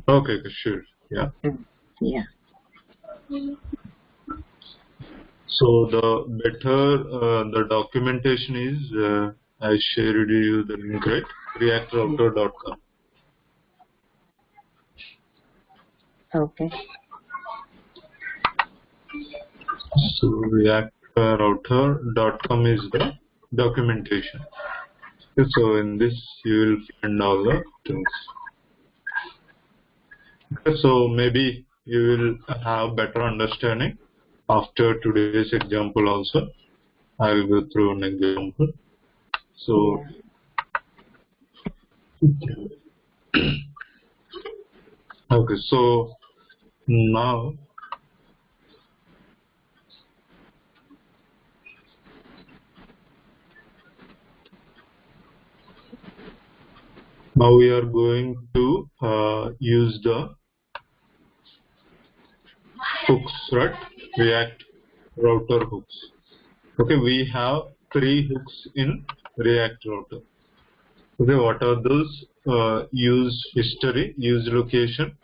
Okay, sure. Yeah. Yeah. So the better the documentation is, I shared you the link, right? reactrouter.com. Okay. So reactrouter.com is the documentation. So in this you will find all the things. So maybe you will have better understanding after today's example also. I will go through an example. So okay, so now we are going to use the hooks, right? React router hooks. Okay, we have 3 hooks in React router. Okay, what are those? Use history, use location,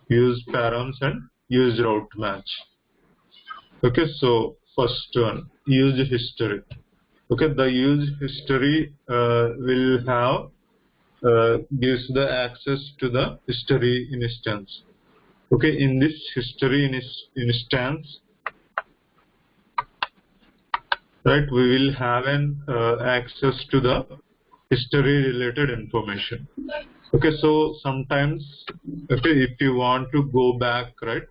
use params, and use route match. Okay, so first one, use history. Okay, the use history will have gives the access to the history instance. Okay, in this history instance, right, we will have an access to the history related information. Okay, so sometimes, okay, if you want to go back, right,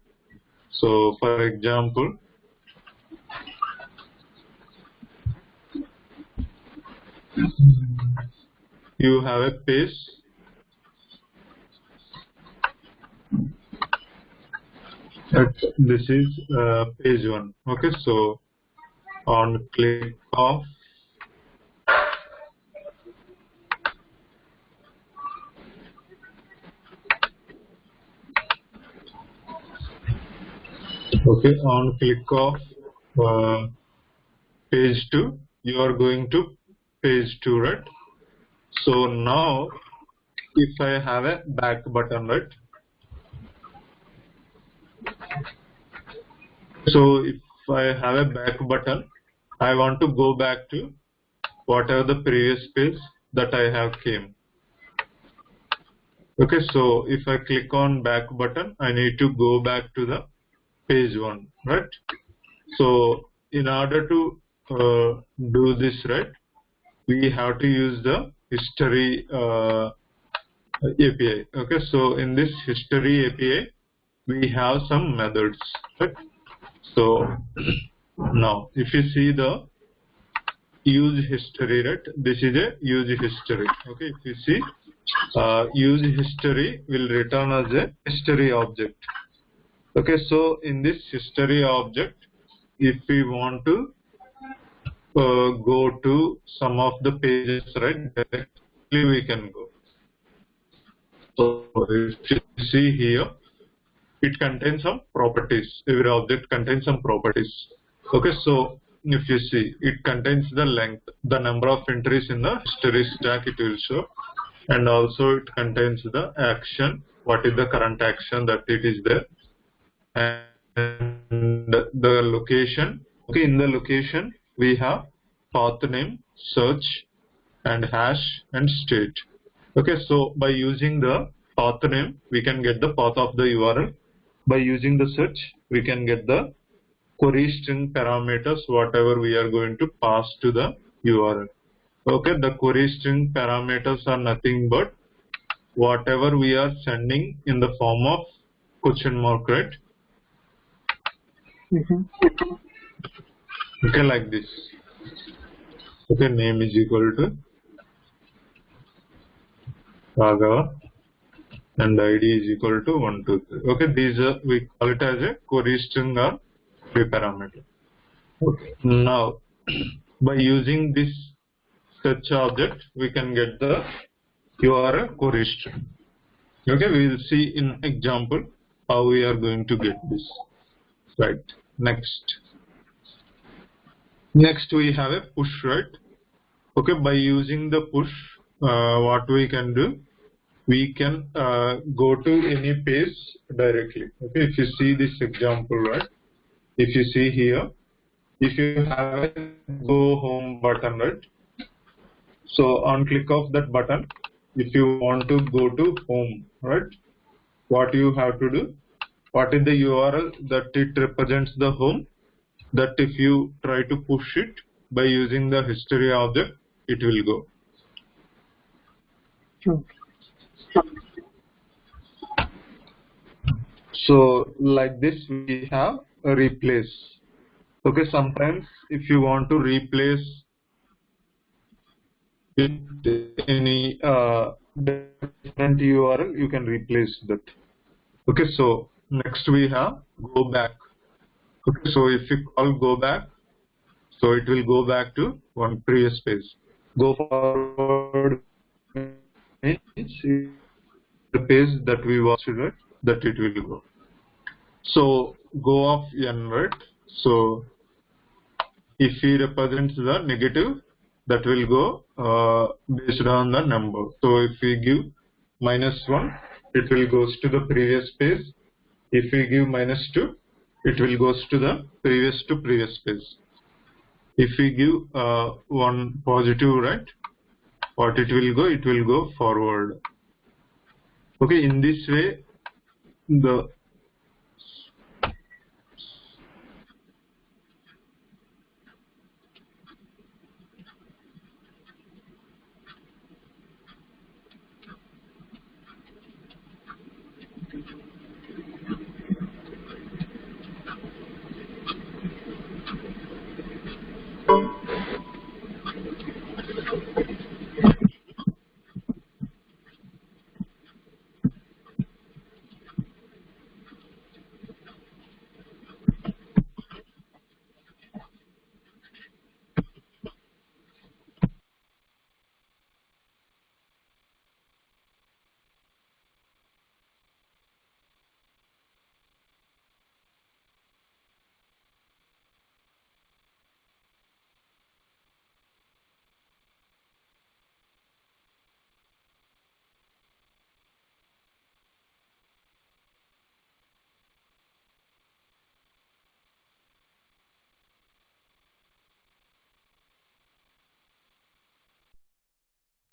so for example, you have a page, this is page 1. Okay, so on click of okay, on click of page 2, you are going to page 2, right? So now if I have a back button, right, so if I have a back button, I want to go back to whatever the previous page that I have came. Okay, so if I click on back button, I need to go back to the page 1, right? So in order to do this, right, we have to use the history API. Okay, so in this history API, we have some methods, right? So now if you see the use history, right, this is a use history. Okay, if you see use history will return as a history object. Okay, so in this history object, if we want to go to some of the pages, right, directly we can go. So if you see here, it contains some properties. Every object contains some properties. Okay, so if you see, it contains the length, the number of entries in the history stack it will show, and also it contains the action, what is the current action that it is there, and the location. Okay, in the location we have path name, search, and hash, and state. Okay, so by using the path name, we can get the path of the URL. By using the search, we can get the query string parameters, whatever we are going to pass to the URL. Okay, the query string parameters are nothing but whatever we are sending in the form of question mark, right? Okay, like this. Okay, name is equal to Raghava and ID is equal to 1, 2, 3. Okay, these are, we call it as a query string or query parameter. Okay, now by using this search object, we can get the URL query string. Okay, we will see in example how we are going to get this. Right. Next we have a push, right? Okay, by using the push, what we can do, we can go to any page directly. Okay, if you see this example, right? If you see here, if you have a go home button, right? So on click of that button, if you want to go to home, right? What you have to do? What is the URL that it represents the home? That if you try to push it by using the history object, it will go. Okay. So like this we have a replace. Okay, sometimes if you want to replace with any different URL, you can replace that. Okay, so next we have go back. Okay, so if you call go back, so it will go back to one previous page. Go forward means the page that we watched, right, that it will go. So go of n, right? So if he represents the negative, that will go based on the number. So if we give -1, it will goes to the previous page. If we give -2, it will goes to the previous page. If we give one positive, right, what it will go? It will go forward. Okay, in this way, the